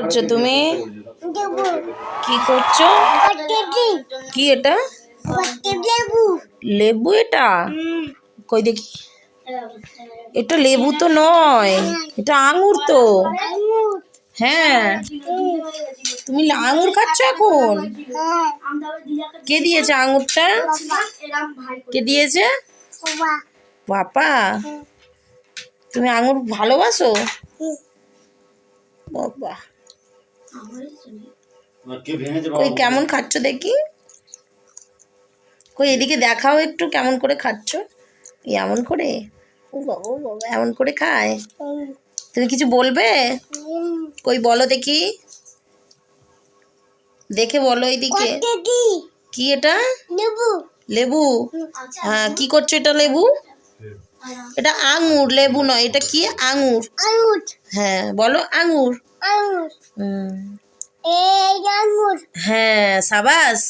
করছো তুমি? কি করছো? কি এটা? লেবু এটা? কই দেখি। এটা লেবু তো নয়, এটা আঙুর তো। হ্যাঁ, তুমি আঙুর খাচ্ছ এখন? কে দিয়েছে আঙুরটা? কে দিয়েছে? বাবা, তুমি আঙুর ভালোবাসো? বাবা, কই কেমন খাচ্ছ দেখি। কই এদিকে দেখাও একটু কেমন করে খাচ্ছ। এমন করে? ও বাবা, ও বাবা, এমন করে খায়? তুমি কিছু বলবে? কই বলো দেখি, দেখে বলো এইদিকে। কি এটা? লেবু। লেবু? হ্যাঁ, কি করছো এটা? লেবু? এটা আঙুর, লেবু নয়। এটা কি? আঙুর। হ্যাঁ বলো, আঙুর। হ্যাঁ, সাবাস।